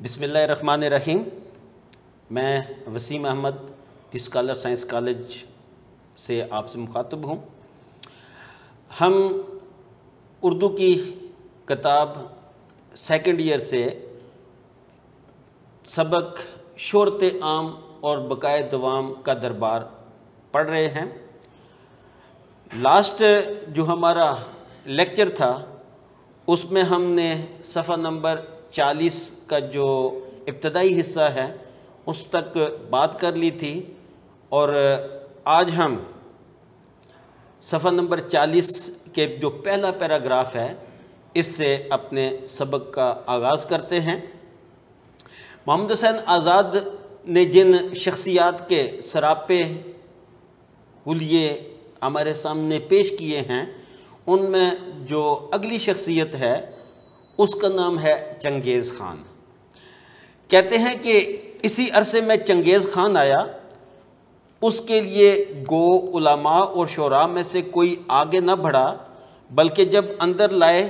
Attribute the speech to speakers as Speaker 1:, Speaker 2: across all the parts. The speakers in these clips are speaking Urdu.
Speaker 1: بسم اللہ الرحمن الرحیم۔ میں وسیم احمد دی اسکالر سائنس کالج سے آپ سے مخاطب ہوں۔ ہم اردو کی کتاب سیکنڈ ایئر سے سبق شہرت عام اور بقائے دوام کا دربار پڑھ رہے ہیں۔ لاسٹ جو ہمارا لیکچر تھا اس میں ہم نے صفحہ نمبر 40 کا جو ابتدائی حصہ ہے اس تک بات کر لی تھی، اور آج ہم صفحہ نمبر 40 کے جو پہلا پیراگراف ہے اس سے اپنے سبق کا آغاز کرتے ہیں۔ محمد حسین آزاد نے جن شخصیات کے سراپے حلیے ہمارے سامنے پیش کیے ہیں ان میں جو اگلی شخصیت ہے اس کا نام ہے چنگیز خان۔ کہتے ہیں کہ اسی عرصے میں چنگیز خان آیا، اس کے لیے گو علماء اور شعراء میں سے کوئی آگے نہ بڑھا، بلکہ جب اندر لائے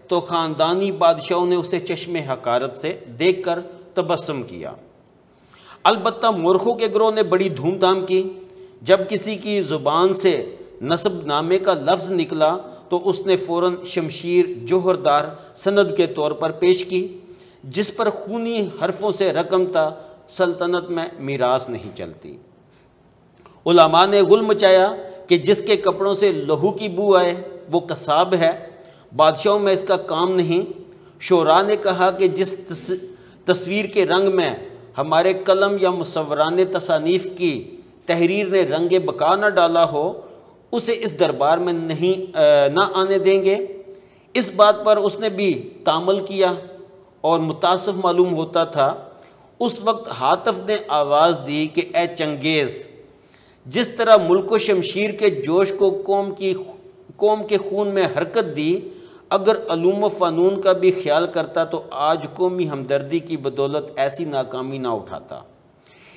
Speaker 1: تو خاندانی بادشاہوں نے اسے چشم حقارت سے دیکھ کر تبسم کیا۔ البتہ مورخوں کے گروہ نے بڑی دھوم دھام کی۔ جب کسی کی زبان سے نسب نامے کا لفظ نکلا تو اس نے فوراً شمشیر جوہردار سند کے طور پر پیش کی، جس پر خونی حرفوں سے رقم تھا، سلطنت میں میراث نہیں چلتی۔ علماء نے غل مچایا کہ جس کے کپڑوں سے لہو کی بو آئے وہ قصاب ہے، بادشاہوں میں اس کا کام نہیں۔ شعراء نے کہا کہ جس تصویر کے رنگ میں ہمارے قلم یا مصوران تصانیف کی تحریر نے رنگ بقا نہ ڈالا ہو اسے اس دربار میں نہ آنے دیں گے۔ اس بات پر اس نے بھی تعامل کیا اور متاسف معلوم ہوتا تھا۔ اس وقت ہاتف نے آواز دی کہ اے چنگیز، جس طرح ملک و شمشیر کے جوش کو قوم کے خون میں حرکت دی، اگر علوم و فنون کا بھی خیال کرتا تو آج قومی ہمدردی کی بدولت ایسی ناکامی نہ اٹھاتا۔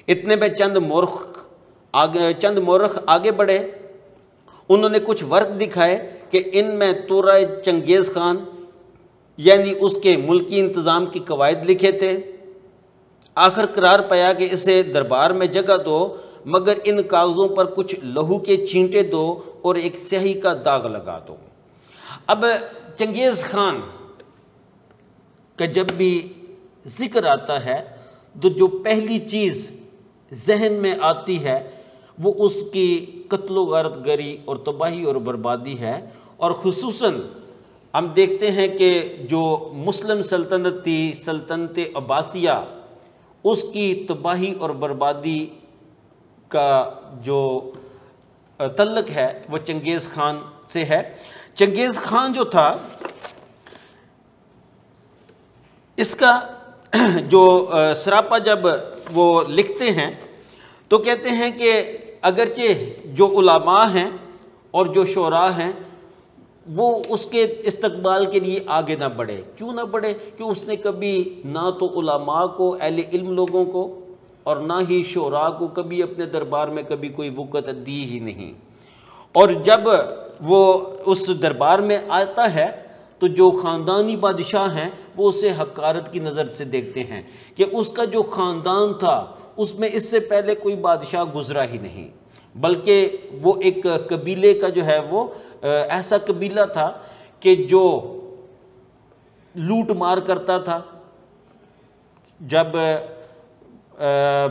Speaker 1: اتنے میں چند مورخ آگے بڑھے۔ انہوں نے کچھ ورق دکھائے کہ ان میں تورہ چنگیز خان یعنی اس کے ملکی انتظام کی قواعد لکھے تھے۔ آخر قرار پایا کہ اسے دربار میں جگہ دو، مگر ان کاغذوں پر کچھ لہو کے چھینٹے دو اور ایک سیاہی کا داغ لگا دو۔ اب چنگیز خان کا جب بھی ذکر آتا ہے تو جو پہلی چیز ذہن میں آتی ہے وہ اس کی قتل و غارت گری اور تباہی اور بربادی ہے، اور خصوصاً ہم دیکھتے ہیں کہ جو مسلم سلطنت تھی، سلطنت عباسیہ، اس کی تباہی اور بربادی کا جو تعلق ہے وہ چنگیز خان سے ہے۔ چنگیز خان جو تھا اس کا جو سراپا جب وہ لکھتے ہیں تو کہتے ہیں کہ اگرچہ جو علماء ہیں اور جو شعراء ہیں وہ اس کے استقبال کے لیے آگے نہ بڑھے۔ کیوں نہ بڑھے؟ کہ اس نے کبھی نہ تو علماء کو، اہل علم لوگوں کو، اور نہ ہی شعراء کو کبھی اپنے دربار میں کبھی کوئی وقت دی ہی نہیں۔ اور جب وہ اس دربار میں آتا ہے تو جو خاندانی بادشاہ ہیں وہ اسے حقارت کی نظر سے دیکھتے ہیں کہ اس کا جو خاندان تھا اس میں اس سے پہلے کوئی بادشاہ گزرا ہی نہیں، بلکہ وہ ایک قبیلے کا جو ہے وہ ایسا قبیلہ تھا کہ جو لوٹ مار کرتا تھا۔ جب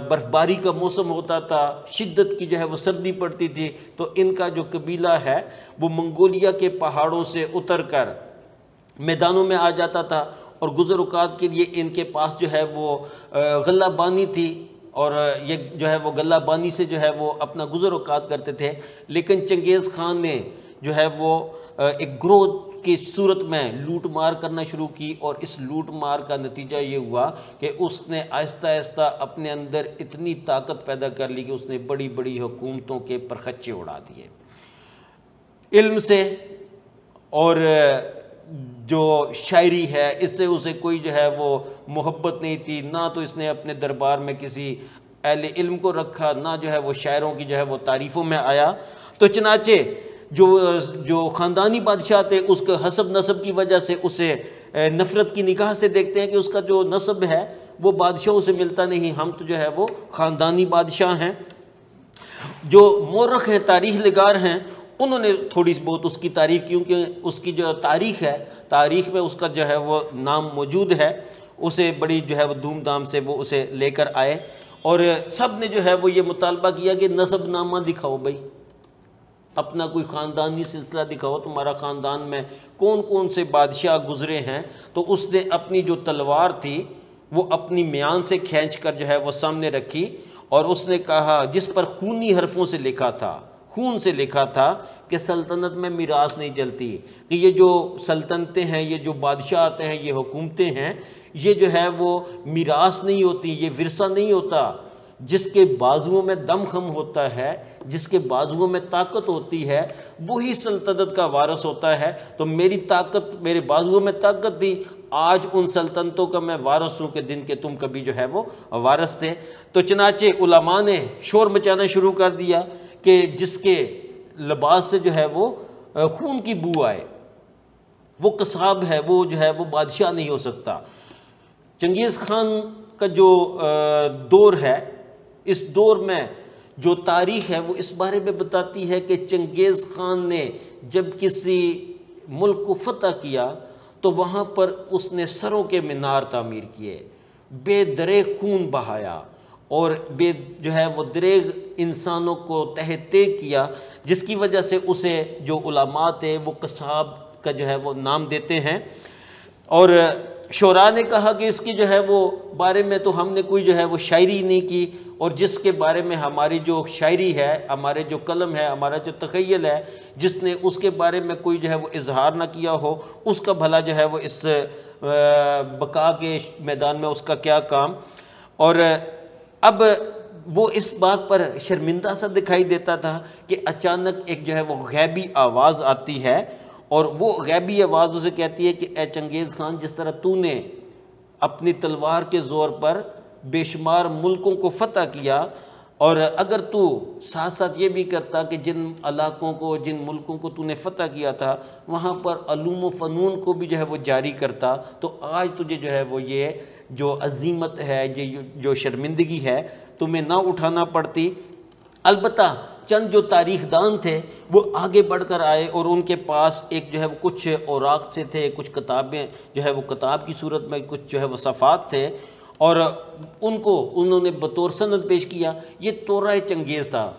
Speaker 1: برف باری کا موسم ہوتا تھا، شدت کی جو ہے وہ سردی پڑتی تھی، تو ان کا جو قبیلہ ہے وہ منگولیا کے پہاڑوں سے اتر کر میدانوں میں آ جاتا تھا، اور گزر اوقات کے لیے ان کے پاس جو ہے وہ غلہ بانی تھی، اور یہ جو ہے وہ غلہ بانی سے جو ہے وہ اپنا گزر اوقات کرتے تھے۔ لیکن چنگیز خان نے جو ہے وہ ایک گروہ کی صورت میں لوٹ مار کرنا شروع کی، اور اس لوٹ مار کا نتیجہ یہ ہوا کہ اس نے آہستہ آہستہ اپنے اندر اتنی طاقت پیدا کر لی کہ اس نے بڑی بڑی حکومتوں کے پرخچے اڑا دیے علم سے، اور جو شاعری ہے اس سے اسے کوئی جو ہے وہ محبت نہیں تھی، نہ تو اس نے اپنے دربار میں کسی اہل علم کو رکھا، نہ جو ہے وہ شاعروں کی جو ہے وہ تعریفوں میں آیا۔ تو چنانچہ جو خاندانی بادشاہ تھے اس کے حسب نسب کی وجہ سے اسے نفرت کی نگاہ سے دیکھتے ہیں کہ اس کا جو نسب ہے وہ بادشاہوں سے ملتا نہیں، ہم تو جو ہے وہ خاندانی بادشاہ ہیں۔ جو مورخ ہیں، تاریخ نگار ہیں، انہوں نے تھوڑی بہت اس کی تعریف، کیونکہ اس کی جو تاریخ ہے، تاریخ میں اس کا جو ہے وہ نام موجود ہے، اسے بڑی جو ہے وہ دھوم دھام سے وہ اسے لے کر آئے، اور سب نے جو ہے وہ یہ مطالبہ کیا کہ نسب نامہ دکھاؤ بھائی، اپنا کوئی خاندانی سلسلہ دکھاؤ، تمہارا خاندان میں کون کون سے بادشاہ گزرے ہیں۔ تو اس نے اپنی جو تلوار تھی وہ اپنی میان سے کھینچ کر جو ہے وہ سامنے رکھی، اور اس نے کہا، جس پر خونی حرفوں سے لکھا تھا، خون سے لکھا تھا کہ سلطنت میں میراث نہیں چلتی، کہ یہ جو سلطنتیں ہیں، یہ جو بادشاہ آتے ہیں، یہ حکومتیں ہیں، یہ جو ہے وہ میراث نہیں ہوتی، یہ ورثہ نہیں ہوتا۔ جس کے بازوؤں میں دم خم ہوتا ہے، جس کے بازوؤں میں طاقت ہوتی ہے، وہی سلطنت کا وارث ہوتا ہے۔ تو میری طاقت، میرے بازوؤں میں طاقت تھی، آج ان سلطنتوں کا میں وارث ہوں کہ دن کے تم کبھی جو ہے وہ وارث تھے۔ تو چنانچہ علماء نے شور مچانا شروع کر دیا کہ جس کے لباس سے جو ہے وہ خون کی بو آئے، وہ قصاب ہے، وہ جو ہے وہ بادشاہ نہیں ہو سکتا۔ چنگیز خان کا جو دور ہے، اس دور میں جو تاریخ ہے وہ اس بارے میں بتاتی ہے کہ چنگیز خان نے جب کسی ملک کو فتح کیا تو وہاں پر اس نے سروں کے مینار تعمیر کیے، بے دریغ خون بہایا، اور بے جو ہے وہ دریغ انسانوں کو تہ کیا، جس کی وجہ سے اسے جو علماء تھے وہ قصاب کا جو ہے وہ نام دیتے ہیں۔ اور شعراء نے کہا کہ اس کی جو ہے وہ بارے میں تو ہم نے کوئی جو ہے وہ شاعری نہیں کی، اور جس کے بارے میں ہماری جو شاعری ہے، ہمارے جو قلم ہے، ہمارا جو تخیل ہے، جس نے اس کے بارے میں کوئی جو ہے وہ اظہار نہ کیا ہو، اس کا بھلا جو ہے وہ اس بقا کے میدان میں اس کا کیا کام۔ اور اب وہ اس بات پر شرمندہ سا دکھائی دیتا تھا کہ اچانک ایک جو ہے وہ غیبی آواز آتی ہے، اور وہ غیبی آواز اسے کہتی ہے کہ اے چنگیز خان، جس طرح تو نے اپنی تلوار کے زور پر بے شمار ملکوں کو فتح کیا، اور اگر تو ساتھ ساتھ یہ بھی کرتا کہ جن علاقوں کو، جن ملکوں کو تو نے فتح کیا تھا وہاں پر علوم و فنون کو بھی جو ہے وہ جاری کرتا، تو آج تجھے جو ہے وہ یہ جو عظیمت ہے، یہ جو شرمندگی ہے، تمہیں نہ اٹھانا پڑتی۔ البتہ چند جو تاریخ دان تھے وہ آگے بڑھ کر آئے، اور ان کے پاس ایک جو ہے وہ کچھ اوراق سے تھے، کچھ کتابیں جو ہے وہ کتاب کی صورت میں کچھ جو ہے وہ صفحات تھے، اور ان کو انہوں نے بطور سند پیش کیا۔ یہ تورہ چنگیز تھا،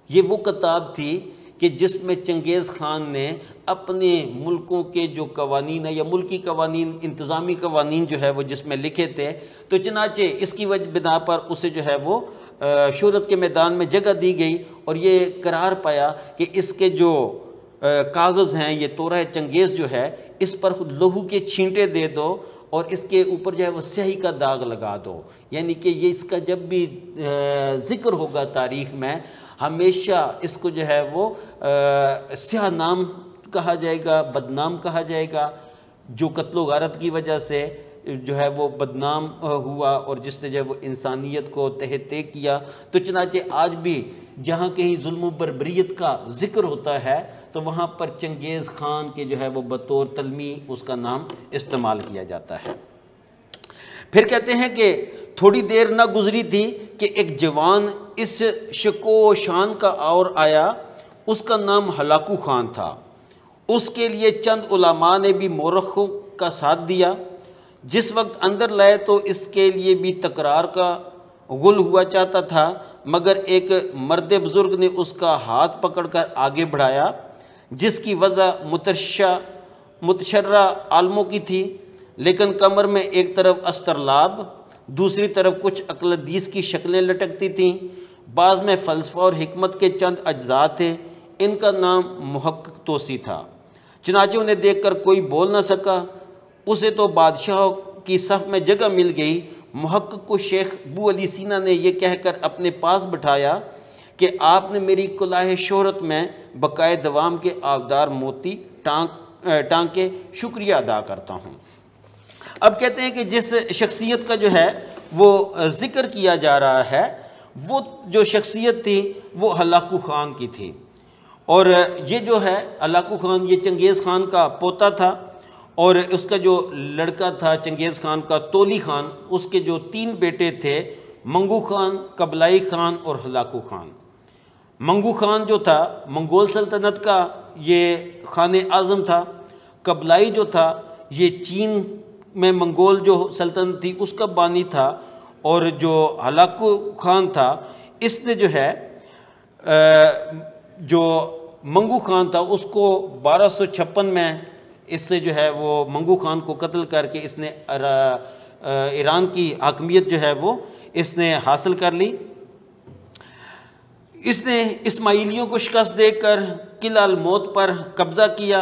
Speaker 1: یہ وہ کتاب تھی کہ جس میں چنگیز خان نے اپنے ملکوں کے جو قوانین ہیں، یا ملکی قوانین، انتظامی قوانین جو ہے وہ جس میں لکھے تھے۔ تو چنانچہ اس کی وجہ بنا پر اسے جو ہے وہ شہرت کے میدان میں جگہ دی گئی، اور یہ قرار پایا کہ اس کے جو کاغذ ہیں، یہ تورہ چنگیز جو ہے، اس پر لہو کے چھینٹے دے دو، اور اس کے اوپر جو ہے وہ سیاہی کا داغ لگا دو، یعنی کہ یہ اس کا جب بھی ذکر ہوگا تاریخ میں، ہمیشہ اس کو جو ہے وہ سیاہ نام کہا جائے گا، بدنام کہا جائے گا، جو قتل و غارت کی وجہ سے جو ہے وہ بدنام ہوا، اور جس نے جو ہے وہ انسانیت کو تہ کیا۔ تو چنانچہ آج بھی جہاں کہیں ظلم و بربریت کا ذکر ہوتا ہے تو وہاں پر چنگیز خان کے جو ہے وہ بطور تلمیح اس کا نام استعمال کیا جاتا ہے۔ پھر کہتے ہیں کہ تھوڑی دیر نہ گزری تھی کہ ایک جوان اس شکو و شان کا اور آیا، اس کا نام ہلاکو خان تھا۔ اس کے لیے چند علماء نے بھی مورخوں کا ساتھ دیا۔ جس وقت اندر لائے تو اس کے لیے بھی تکرار کا غل ہوا چاہتا تھا، مگر ایک مرد بزرگ نے اس کا ہاتھ پکڑ کر آگے بڑھایا، جس کی وجہ متشرہ عالموں کی تھی، لیکن کمر میں ایک طرف استرلاب، دوسری طرف کچھ اقلدیس کی شکلیں لٹکتی تھیں، بعض میں فلسفہ اور حکمت کے چند اجزاء تھے۔ ان کا نام محقق توسی تھا۔ چنانچہ انہیں دیکھ کر کوئی بول نہ سکا، اسے تو بادشاہوں کی صف میں جگہ مل گئی۔ محقق کو شیخ ابو علی سینا نے یہ کہہ کر اپنے پاس بٹھایا کہ آپ نے میری کلاه شہرت میں بقائے دوام کے آبدار موتی ٹانک کے شکریہ ادا کرتا ہوں۔ اب کہتے ہیں کہ جس شخصیت کا جو ہے وہ ذکر کیا جا رہا ہے، وہ جو شخصیت تھی وہ ہلاکو خان کی تھی، اور یہ جو ہے ہلاکو خان یہ چنگیز خان کا پوتا تھا، اور اس کا جو لڑکا تھا چنگیز خان کا تولی خان، اس کے جو 3 بیٹے تھے، منگو خان، قبلائی خان اور ہلاکو خان۔ منگو خان جو تھا منگول سلطنت کا یہ خان اعظم تھا، قبلائی جو تھا یہ چین میں منگول جو سلطنت تھی اس کا بانی تھا، اور جو ہلاکو خان تھا اس نے جو ہے جو منگو خان تھا اس کو 1256 میں اس سے جو ہے وہ منگو خان کو قتل کر کے اس نے ایران کی حاکمیت جو ہے وہ اس نے حاصل کر لی۔ اس نے اسماعیلیوں کو شکست دے کر قلعہ الموت پر قبضہ کیا۔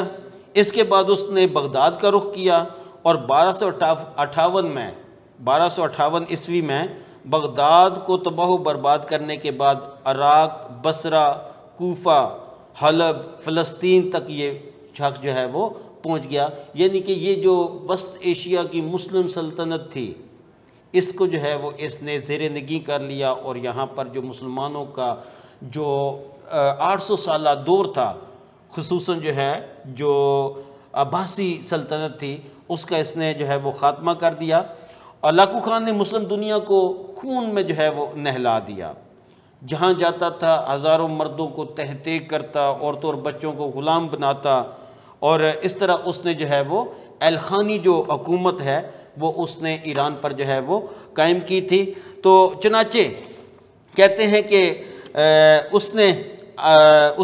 Speaker 1: اس کے بعد اس نے بغداد کا رخ کیا، اور 1258 عیسوی میں بغداد کو تباہ و برباد کرنے کے بعد عراق، بصرہ، کوفہ، حلب، فلسطین تک یہ شخص جو ہے وہ پہنچ گیا۔ یعنی کہ یہ جو وسط ایشیا کی مسلم سلطنت تھی اس کو جو ہے وہ اس نے زیر نگیں کر لیا، اور یہاں پر جو مسلمانوں کا جو 800 سالہ دور تھا، خصوصاً جو ہے جو عباسی سلطنت تھی اس کا اس نے جو ہے وہ خاتمہ کر دیا۔ ہلاکو خان نے مسلم دنیا کو خون میں جو ہے وہ نہلا دیا، جہاں جاتا تھا ہزاروں مردوں کو تہ تیگ کرتا، عورتوں اور بچوں کو غلام بناتا، اور اس طرح اس نے جو ہے وہ الخانی جو حکومت ہے وہ اس نے ایران پر جو ہے وہ قائم کی تھی۔ تو چنانچہ کہتے ہیں کہ اس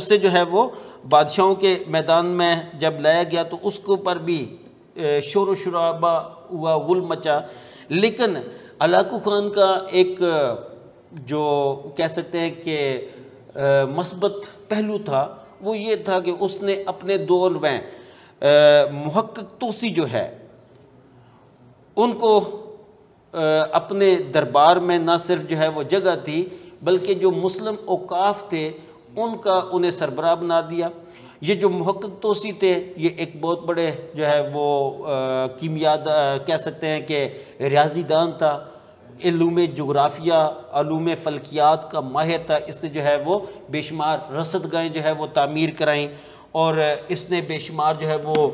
Speaker 1: سے جو ہے وہ بادشاہوں کے میدان میں جب لایا گیا تو اس کے اوپر بھی شور و شرابہ ہوا، غل مچا، لیکن ہلاکو خان کا ایک جو کہہ سکتے ہیں کہ مثبت پہلو تھا وہ یہ تھا کہ اس نے اپنے دور میں محقق توسی جو ہے ان کو اپنے دربار میں نہ صرف جو ہے وہ جگہ تھی بلکہ جو مسلم اوقاف تھے ان کا انہیں سربراہ بنا دیا۔ یہ جو محقق توسی تھے یہ ایک بہت بڑے جو ہے وہ کہہ سکتے ہیں کہ ریاضی دان تھا، علوم جغرافیہ، علوم فلکیات کا ماہر تھا۔ اس نے جو ہے وہ بے شمار رصدگاہیں جو ہے وہ تعمیر کرائیں، اور اس نے بے شمار جو ہے وہ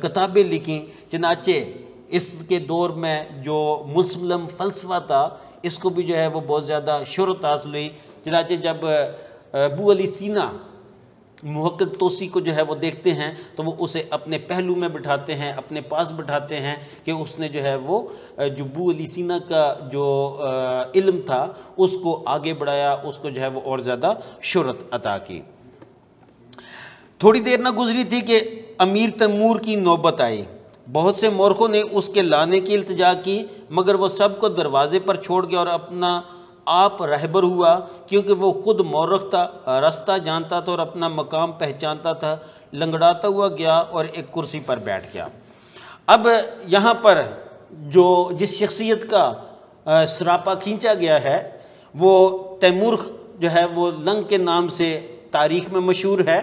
Speaker 1: کتابیں لکھیں۔ چنانچہ اس کے دور میں جو مسلم فلسفہ تھا اس کو بھی جو ہے وہ بہت زیادہ شہرت حاصل ہوئی۔ چنانچہ جب ابو علی سینا محقق توسی کو جو ہے وہ دیکھتے ہیں تو وہ اسے اپنے پہلو میں بٹھاتے ہیں، اپنے پاس بٹھاتے ہیں کہ اس نے جو ہے وہ جو ابو علی سینا کا جو علم تھا اس کو آگے بڑھایا، اس کو جو ہے وہ اور زیادہ شہرت عطا کی۔ تھوڑی دیر نہ گزری تھی کہ امیر تیمور کی نوبت آئی۔ بہت سے مورخوں نے اس کے لانے کی التجا کی، مگر وہ سب کو دروازے پر چھوڑ گیا اور اپنا آپ رہبر ہوا، کیونکہ وہ خود مورخ تھا، راستہ جانتا تھا اور اپنا مقام پہچانتا تھا۔ لنگڑاتا ہوا گیا اور ایک کرسی پر بیٹھ گیا۔ اب یہاں پر جو جس شخصیت کا سراپا کھینچا گیا ہے وہ تیمور جو ہے وہ لنگ کے نام سے تاریخ میں مشہور ہے،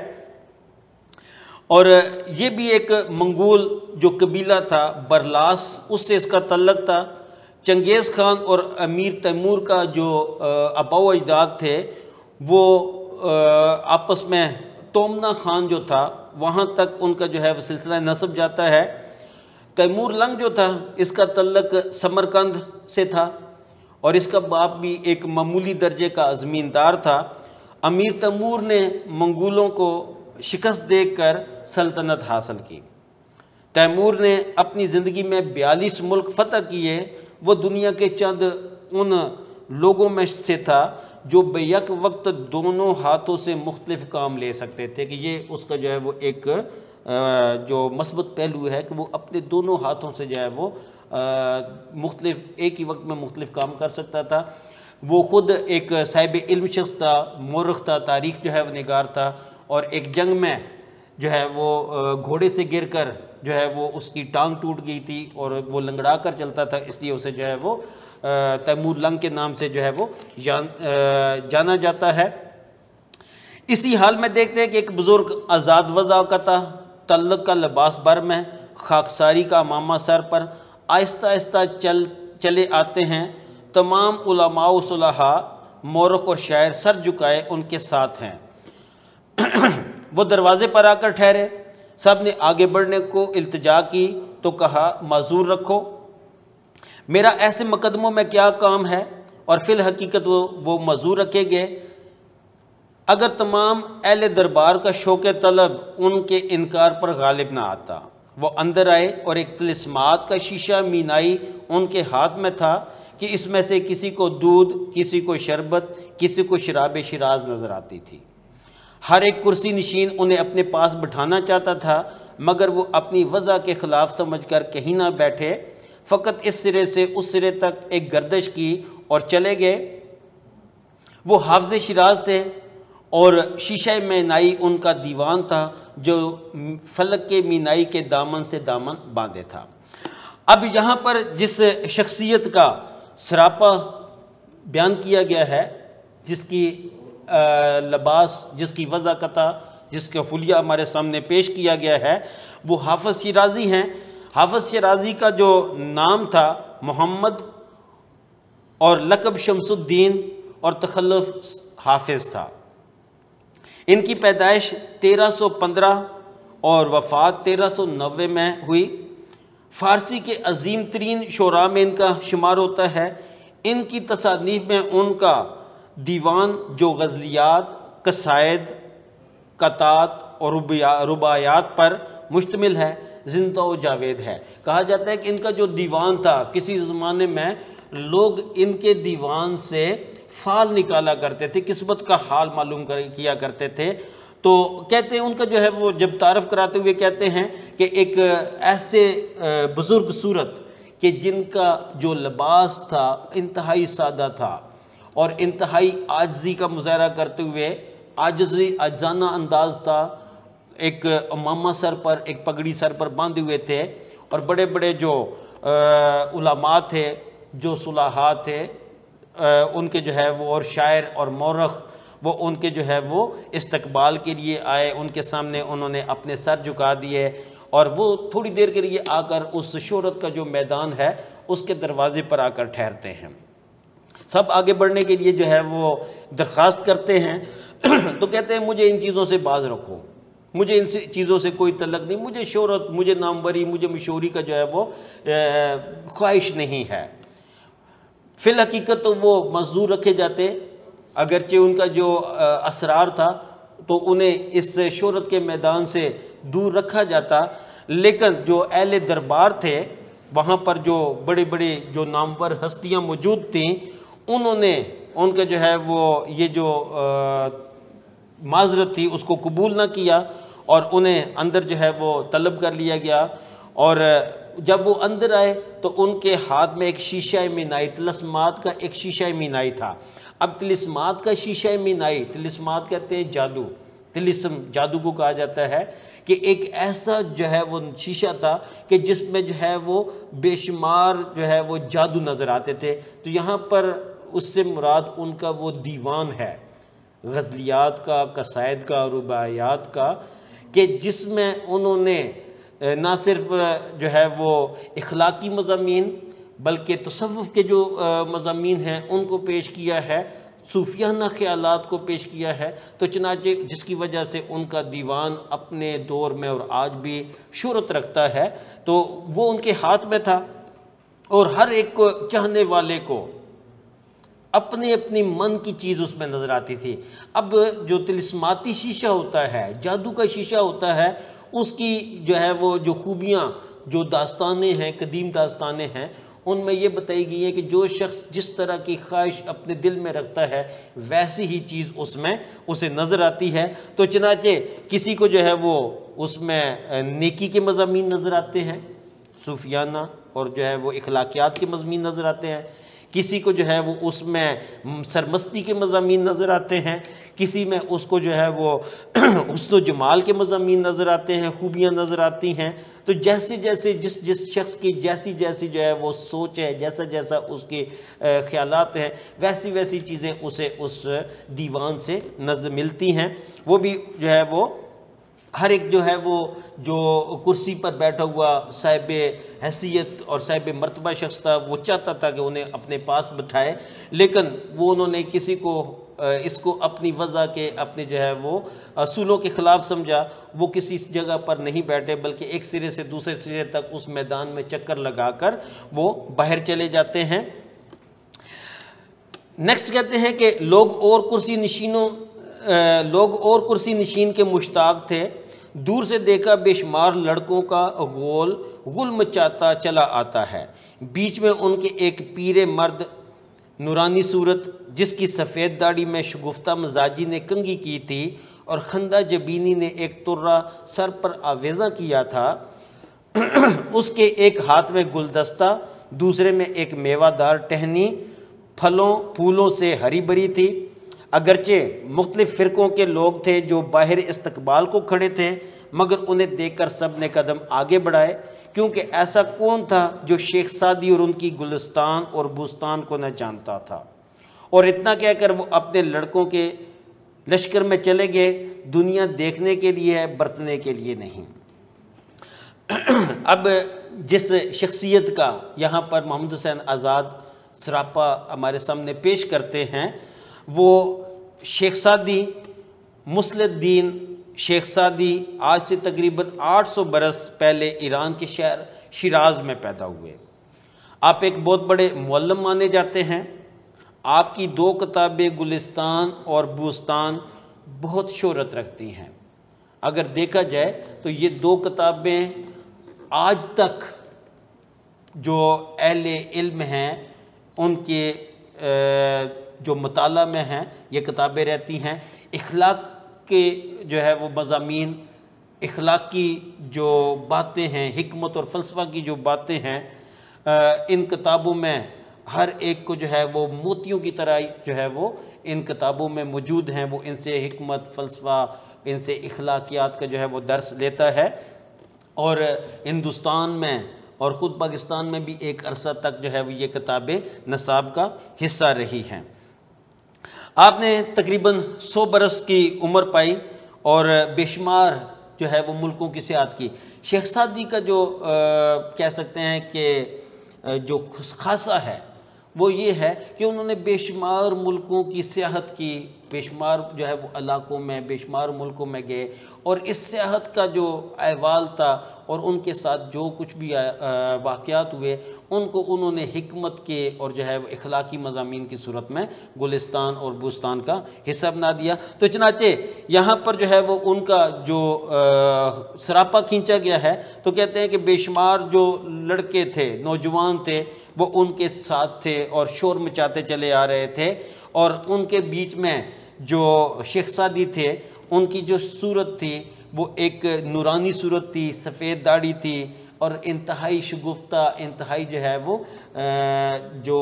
Speaker 1: اور یہ بھی ایک منگول جو قبیلہ تھا برلاس اس سے اس کا تعلق تھا۔ چنگیز خان اور امیر تیمور کا جو آباء و اجداد تھے وہ آپس میں تومنا خان جو تھا وہاں تک ان کا جو ہے وہ سلسلہ نسب جاتا ہے۔ تیمور لنگ جو تھا اس کا تعلق سمرقند سے تھا، اور اس کا باپ بھی ایک معمولی درجے کا زمیندار تھا۔ امیر تیمور نے منگولوں کو شکست دے کر سلطنت حاصل کی۔ تیمور نے اپنی زندگی میں 42 ملک فتح کیے۔ وہ دنیا کے چند ان لوگوں میں سے تھا جو بیک وقت دونوں ہاتھوں سے مختلف کام لے سکتے تھے، کہ یہ اس کا جو ہے وہ ایک جو مثبت پہلو ہے کہ وہ اپنے دونوں ہاتھوں سے جو ہے وہ مختلف ایک ہی وقت میں مختلف کام کر سکتا تھا۔ وہ خود ایک صاحب علم شخص تھا، مورخ تھا، تاریخ جو ہے وہ نگار تھا، اور ایک جنگ میں جو ہے وہ گھوڑے سے گر کر جو ہے وہ اس کی ٹانگ ٹوٹ گئی تھی اور وہ لنگڑا کر چلتا تھا، اس لیے اسے جو ہے وہ تیمور لنگ کے نام سے جو ہے وہ جانا جاتا ہے۔ اسی حال میں دیکھتے ہیں کہ ایک بزرگ آزاد وضع کا تھا، تعلق کا لباس بر میں، خاکساری کا امامہ سر پر، آہستہ آہستہ چلے آتے ہیں۔ تمام علماء و صلحاء، مورخ اور شاعر سر جھکائے ان کے ساتھ ہیں۔ وہ دروازے پر آ کر ٹھہرے، سب نے آگے بڑھنے کو التجا کی، تو کہا معذور رکھو، میرا ایسے مقدموں میں کیا کام ہے، اور فی الحقیقت وہ معذور رکھے گئے۔ اگر تمام اہل دربار کا شوق طلب ان کے انکار پر غالب نہ آتا، وہ اندر آئے اور ایک طلسمات کا شیشہ مینائی ان کے ہاتھ میں تھا کہ اس میں سے کسی کو دودھ، کسی کو شربت، کسی کو شراب شیراز نظر آتی تھی۔ ہر ایک کرسی نشین انہیں اپنے پاس بٹھانا چاہتا تھا، مگر وہ اپنی وضع کے خلاف سمجھ کر کہیں نہ بیٹھے، فقط اس سرے سے اس سرے تک ایک گردش کی اور چلے گئے۔ وہ حافظ شیراز تھے اور شیشہ مینائی ان کا دیوان تھا جو فلک کے مینائی کے دامن سے دامن باندھے تھا۔ اب یہاں پر جس شخصیت کا سراپا بیان کیا گیا ہے، جس کی لباس، جس کی وضاقتہ، جس کا حلیہ ہمارے سامنے پیش کیا گیا ہے، وہ حافظ شیرازی ہیں۔ حافظ شیرازی کا جو نام تھا محمد، اور لقب شمس الدین اور تخلص حافظ تھا۔ ان کی پیدائش 1315 اور وفات 1390 میں ہوئی۔ فارسی کے عظیم ترین شعراء میں ان کا شمار ہوتا ہے۔ ان کی تصانیف میں ان کا دیوان جو غزلیات، قصائد، قطعات اور رباعیات پر مشتمل ہے، زندہ و جاوید ہے۔ کہا جاتا ہے کہ ان کا جو دیوان تھا، کسی زمانے میں لوگ ان کے دیوان سے فال نکالا کرتے تھے، قسمت کا حال معلوم کیا کرتے تھے۔ تو کہتے ہیں ان کا جو ہے وہ جب تعارف کراتے ہوئے کہتے ہیں کہ ایک ایسے بزرگ صورت کہ جن کا جو لباس تھا انتہائی سادہ تھا اور انتہائی عاجزی کا مظاہرہ کرتے ہوئے عاجزانہ انداز تھا، ایک امامہ سر پر، ایک پگڑی سر پر باندھے ہوئے تھے، اور بڑے بڑے جو علماء تھے، جو صلاحاء تھے، ان کے جو ہے وہ، اور شاعر اور مورخ، وہ ان کے جو ہے وہ استقبال کے لیے آئے، ان کے سامنے انہوں نے اپنے سر جھکا دیے، اور وہ تھوڑی دیر کے لیے آ کر اس شہرت کا جو میدان ہے اس کے دروازے پر آ کر ٹھہرتے ہیں۔ سب آگے بڑھنے کے لیے جو ہے وہ درخواست کرتے ہیں، تو کہتے ہیں مجھے ان چیزوں سے باز رکھو، مجھے ان چیزوں سے کوئی تعلق نہیں، مجھے شہرت، مجھے ناموری، مجھے مشہوری کا جو ہے وہ خواہش نہیں ہے۔ فی الحقیقت تو وہ معذور رکھے جاتے، اگرچہ ان کا جو اسرار تھا تو انہیں اس شہرت کے میدان سے دور رکھا جاتا، لیکن جو اہل دربار تھے وہاں پر جو بڑے بڑے جو نامور ہستیاں موجود تھیں، انہوں نے ان کے جو ہے وہ یہ جو معذرت تھی اس کو قبول نہ کیا، اور انہیں اندر جو ہے وہ طلب کر لیا گیا۔ اور جب وہ اندر آئے تو ان کے ہاتھ میں ایک شیشہ مینائی، طلسمات کا ایک شیشہ مینائی تھا۔ اب طلسمات کا شیشہ مینائی، طلسمات کہتے ہیں جادو، طلسم جادو کو کہا جاتا ہے، کہ ایک ایسا جو ہے وہ شیشہ تھا کہ جس میں جو ہے وہ بے شمار جو ہے وہ جادو نظر آتے تھے۔ تو یہاں پر اس سے مراد ان کا وہ دیوان ہے، غزلیات کا، قصائد کا، رباعیات کا، کہ جس میں انہوں نے نہ صرف جو ہے وہ اخلاقی مضامین بلکہ تصوف کے جو مضامین ہیں ان کو پیش کیا ہے، صوفیانہ خیالات کو پیش کیا ہے۔ تو چنانچہ جس کی وجہ سے ان کا دیوان اپنے دور میں اور آج بھی شہرت رکھتا ہے، تو وہ ان کے ہاتھ میں تھا، اور ہر ایک کو چاہنے والے کو اپنی اپنی من کی چیز اس میں نظر آتی تھی۔ اب جو طلسماتی شیشہ ہوتا ہے، جادو کا شیشہ ہوتا ہے، اس کی جو ہے وہ جو خوبیاں، جو داستانیں ہیں، قدیم داستانیں ہیں، ان میں یہ بتائی گئی ہے کہ جو شخص جس طرح کی خواہش اپنے دل میں رکھتا ہے ویسی ہی چیز اس میں اسے نظر آتی ہے۔ تو چنانچہ کسی کو جو ہے وہ اس میں نیکی کے مضامین نظر آتے ہیں، صوفیانہ اور جو ہے وہ اخلاقیات کے مضامین نظر آتے ہیں، کسی کو جو ہے وہ اس میں سرمستی کے مضامین نظر آتے ہیں، کسی میں اس کو جو ہے وہ حسن و جمال کے مضامین نظر آتے ہیں، خوبیاں نظر آتی ہیں۔ تو جیسے جیسے جس شخص کی جیسی جیسی جو ہے وہ سوچ ہے، جیسا جیسا اس کے خیالات ہیں، ویسی ویسی چیزیں اسے اس دیوان سے نظر ملتی ہیں۔ وہ بھی جو ہے وہ ہر ایک جو ہے وہ جو کرسی پر بیٹھا ہوا صاحب حیثیت اور صاحب مرتبہ شخص تھا، وہ چاہتا تھا کہ انہیں اپنے پاس بٹھائے، لیکن وہ انہوں نے کسی کو اس کو اپنی وضع کے اپنے جو ہے وہ اصولوں کے خلاف سمجھا، وہ کسی جگہ پر نہیں بیٹھے بلکہ ایک سرے سے دوسرے سرے تک اس میدان میں چکر لگا کر وہ باہر چلے جاتے ہیں۔ نیکسٹ کہتے ہیں کہ لوگ اور کرسی نشین کے مشتاق تھے، دور سے دیکھا بے شمار لڑکوں کا غل مچاتا چلا آتا ہے، بیچ میں ان کے ایک پیر مرد نورانی صورت جس کی سفید داڑھی میں شگفتہ مزاجی نے کنگھی کی تھی اور خندہ جبینی نے ایک ترہ سر پر آویزاں کیا تھا، اس کے ایک ہاتھ میں گلدستہ، دوسرے میں ایک میوہ دار ٹہنی پھلوں پھولوں سے ہری بھری تھی۔ اگرچہ مختلف فرقوں کے لوگ تھے جو باہر استقبال کو کھڑے تھے، مگر انہیں دیکھ کر سب نے قدم آگے بڑھائے، کیونکہ ایسا کون تھا جو شیخ سعدی اور ان کی گلستان اور بوستان کو نہ جانتا تھا۔ اور اتنا کہہ کر وہ اپنے لڑکوں کے لشکر میں چلے گئے، دنیا دیکھنے کے لیے ہے، برتنے کے لیے نہیں۔ اب جس شخصیت کا یہاں پر محمد حسین آزاد سراپا ہمارے سامنے پیش کرتے ہیں، وہ شیخ سعدی مصلح الدین شیخ سعدی آج سے تقریباً 800 برس پہلے ایران کے شہر شیراز میں پیدا ہوئے۔ آپ ایک بہت بڑے معلم مانے جاتے ہیں۔ آپ کی 2 کتابیں گلستان اور بوستان بہت شہرت رکھتی ہیں۔ اگر دیکھا جائے تو یہ 2 کتابیں آج تک جو اہل علم ہیں ان کے جو مطالعہ میں ہیں یہ کتابیں رہتی ہیں۔ اخلاق کے جو ہے وہ مضامین، اخلاقی جو باتیں ہیں، حکمت اور فلسفہ کی جو باتیں ہیں، ان کتابوں میں ہر ایک کو جو ہے وہ موتیوں کی طرح جو ہے وہ ان کتابوں میں موجود ہیں۔ وہ ان سے حکمت، فلسفہ، ان سے اخلاقیات کا جو ہے وہ درس لیتا ہے، اور ہندوستان میں اور خود پاکستان میں بھی ایک عرصہ تک جو ہے وہ یہ کتابیں نصاب کا حصہ رہی ہیں۔ آپ نے تقریباً 100 برس کی عمر پائی اور بے شمار جو ہے وہ ملکوں کی سیاحت کی۔ شیخ سعدی کا جو کہہ سکتے ہیں کہ جو خاصہ ہے وہ یہ ہے کہ انہوں نے بے شمار ملکوں کی سیاحت کی، بے شمار جو ہے وہ علاقوں میں، بے شمار ملکوں میں گئے، اور اس سیاحت کا جو احوال تھا اور ان کے ساتھ جو کچھ بھی واقعات ہوئے ان کو انہوں نے حکمت کے اور جو ہے وہ اخلاقی مضامین کی صورت میں گلستان اور بوستان کا حصہ بنا دیا۔ تو چنانچہ یہاں پر جو ہے وہ ان کا جو سراپا کھینچا گیا ہے، تو کہتے ہیں کہ بے شمار جو لڑکے تھے، نوجوان تھے، وہ ان کے ساتھ تھے اور شور مچاتے چلے آ رہے تھے، اور ان کے بیچ میں جو شیخ سعدی تھے ان کی جو صورت تھی وہ ایک نورانی صورت تھی، سفید داڑھی تھی، اور انتہائی شگفتہ، انتہائی جو ہے وہ جو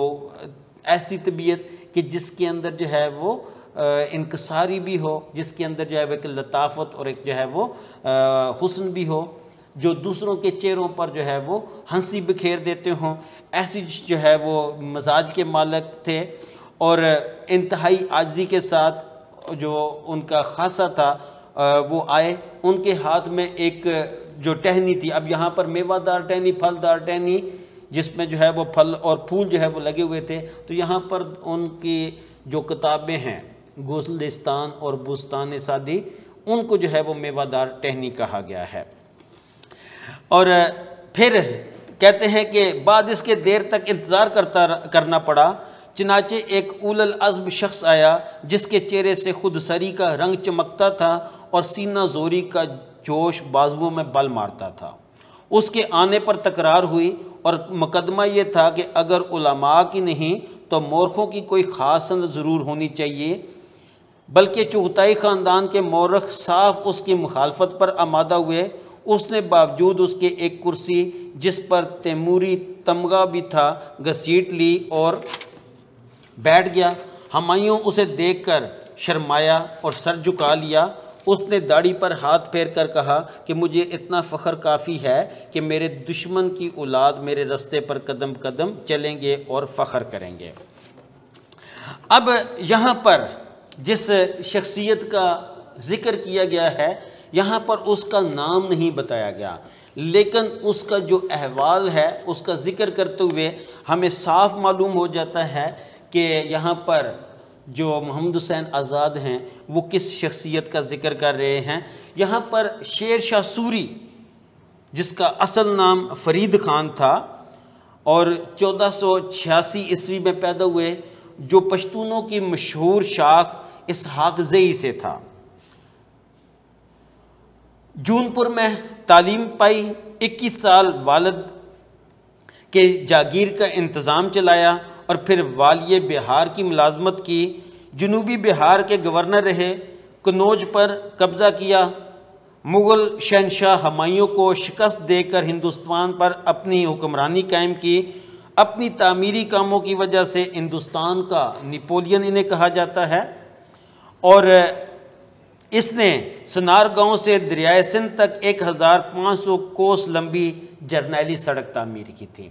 Speaker 1: ایسی طبیعت کہ جس کے اندر جو ہے وہ انکساری بھی ہو، جس کے اندر جو ہے وہ ایک لطافت اور ایک جو ہے وہ حسن بھی ہو، جو دوسروں کے چہروں پر جو ہے وہ ہنسی بکھیر دیتے ہوں، ایسی جو ہے وہ مزاج کے مالک تھے، اور انتہائی عاجزی کے ساتھ جو ان کا خاصہ تھا وہ آئے۔ ان کے ہاتھ میں ایک جو ٹہنی تھی، اب یہاں پر میوہ دار ٹہنی، پھل دار ٹہنی، جس میں جو ہے وہ پھل اور پھول جو ہے وہ لگے ہوئے تھے، تو یہاں پر ان کی جو کتابیں ہیں گلستان اور بوستان سعدی، ان کو جو ہے وہ میوہ دار ٹہنی کہا گیا ہے۔ اور پھر کہتے ہیں کہ بعد اس کے دیر تک انتظار کرنا پڑا، چنانچہ ایک اول العزم شخص آیا جس کے چہرے سے خود سری کا رنگ چمکتا تھا اور سینہ زوری کا جوش بازوؤں میں بل مارتا تھا۔ اس کے آنے پر تکرار ہوئی، اور مقدمہ یہ تھا کہ اگر علماء کی نہیں تو مورخوں کی کوئی خاص سند ضرور ہونی چاہیے، بلکہ چغتائی خاندان کے مورخ صاف اس کی مخالفت پر آمادہ ہوئے۔ اس نے باوجود اس کے ایک کرسی جس پر تیموری تمغہ بھی تھا گھسیٹ لی اور بیٹھ گیا۔ ہمایوں اسے دیکھ کر شرمایا اور سر جھکا لیا۔ اس نے داڑھی پر ہاتھ پھیر کر کہا کہ مجھے اتنا فخر کافی ہے کہ میرے دشمن کی اولاد میرے رستے پر قدم قدم چلیں گے اور فخر کریں گے۔ اب یہاں پر جس شخصیت کا ذکر کیا گیا ہے، یہاں پر اس کا نام نہیں بتایا گیا، لیکن اس کا جو احوال ہے اس کا ذکر کرتے ہوئے ہمیں صاف معلوم ہو جاتا ہے کہ یہاں پر جو محمد حسین آزاد ہیں وہ کس شخصیت کا ذکر کر رہے ہیں۔ یہاں پر شیر شاہ سوری، جس کا اصل نام فرید خان تھا اور 1486 عیسوی میں پیدا ہوئے، جو پشتونوں کی مشہور شاخ اسحاق زئی سے تھا۔ جونپور میں تعلیم پائی، 21 سال والد کے جاگیر کا انتظام چلایا اور پھر والی بہار کی ملازمت کی۔ جنوبی بہار کے گورنر رہے، قنوج پر قبضہ کیا، مغل شہنشاہ ہمایوں کو شکست دے کر ہندوستان پر اپنی حکمرانی قائم کی۔ اپنی تعمیری کاموں کی وجہ سے ہندوستان کا نیپولین انہیں کہا جاتا ہے، اور اس نے سنار گاؤں سے دریائے سندھ تک 1500 کوس لمبی جرنیلی سڑک تعمیر کی تھی۔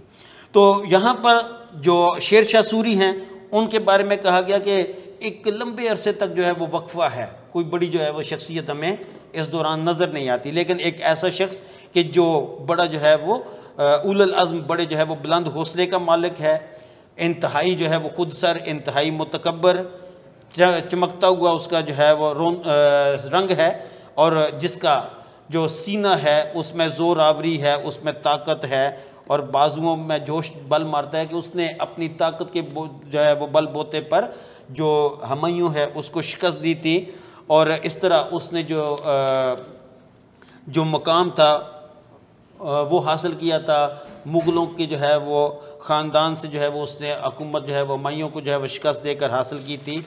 Speaker 1: تو یہاں پر جو شیر شاہ سوری ہیں ان کے بارے میں کہا گیا کہ ایک لمبے عرصے تک جو ہے وہ وقفہ ہے، کوئی بڑی جو ہے وہ شخصیت ہمیں اس دوران نظر نہیں آتی، لیکن ایک ایسا شخص کہ جو بڑا جو ہے وہ اول العزم، بڑے جو ہے وہ بلند حوصلے کا مالک ہے، انتہائی جو ہے وہ خود سر، انتہائی متکبر، چمکتا ہوا اس کا جو ہے وہ رنگ ہے، اور جس کا جو سینہ ہے اس میں زور آوری ہے، اس میں طاقت ہے، اور بازوؤں میں جوش بل مارتا ہے کہ اس نے اپنی طاقت کے جو ہے وہ بل بوتے پر جو ہمایوں ہے اس کو شکست دی تھی، اور اس طرح اس نے جو مقام تھا وہ حاصل کیا تھا۔ مغلوں کے جو ہے وہ خاندان سے جو ہے وہ اس نے حکومت جو ہے وہ ہمایوں کو جو ہے وہ شکست دے کر حاصل کی تھی،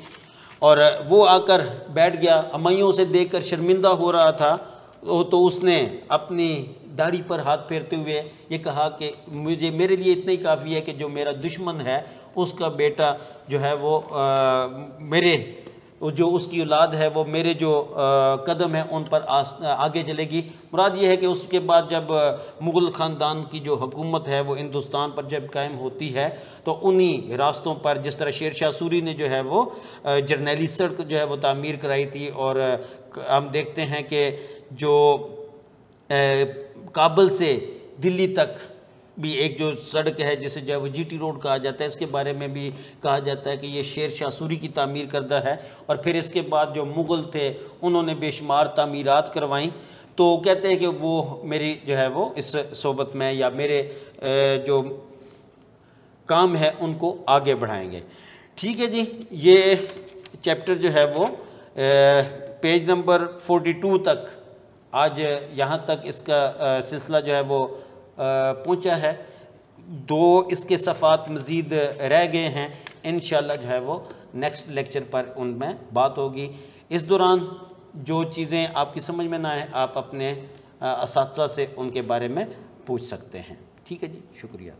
Speaker 1: اور وہ آ کر بیٹھ گیا، ہمایوں سے دیکھ کر شرمندہ ہو رہا تھا، تو اس نے اپنی داڑھی پر ہاتھ پھیرتے ہوئے یہ کہا کہ میرے لیے اتنا ہی کافی ہے کہ جو میرا دشمن ہے اس کا بیٹا جو ہے وہ جو اس کی اولاد ہے وہ میرے جو قدم ہیں ان پر آگے چلے گی۔ مراد یہ ہے کہ اس کے بعد جب مغل خاندان کی جو حکومت ہے وہ ہندوستان پر جب قائم ہوتی ہے تو انہی راستوں پر، جس طرح شیر شاہ سوری نے جو ہے وہ جرنیلی سڑک جو ہے وہ تعمیر کرائی تھی، اور ہم دیکھتے ہیں کہ جو کابل سے دلی تک بھی ایک جو سڑک ہے جسے جو ہے وہ جی ٹی روڈ کہا جاتا ہے، اس کے بارے میں بھی کہا جاتا ہے کہ یہ شیر شاہ سوری کی تعمیر کردہ ہے، اور پھر اس کے بعد جو مغل تھے انہوں نے بے شمار تعمیرات کروائیں، تو کہتے ہیں کہ وہ میری جو ہے وہ اس صحبت میں یا میرے جو کام ہے ان کو آگے بڑھائیں گے۔ ٹھیک ہے جی، یہ چیپٹر جو ہے وہ پیج نمبر 42 تک آج یہاں تک اس کا سلسلہ جو ہے وہ پہنچا ہے۔ 2 اس کے صفحات مزید رہ گئے ہیں، انشاءاللہ جو ہے وہ نیکسٹ لیکچر پر ان میں بات ہوگی۔ اس دوران جو چیزیں آپ کی سمجھ میں نہ آئیں آپ اپنے اساتذہ سے ان کے بارے میں پوچھ سکتے ہیں۔ ٹھیک ہے جی، شکریہ۔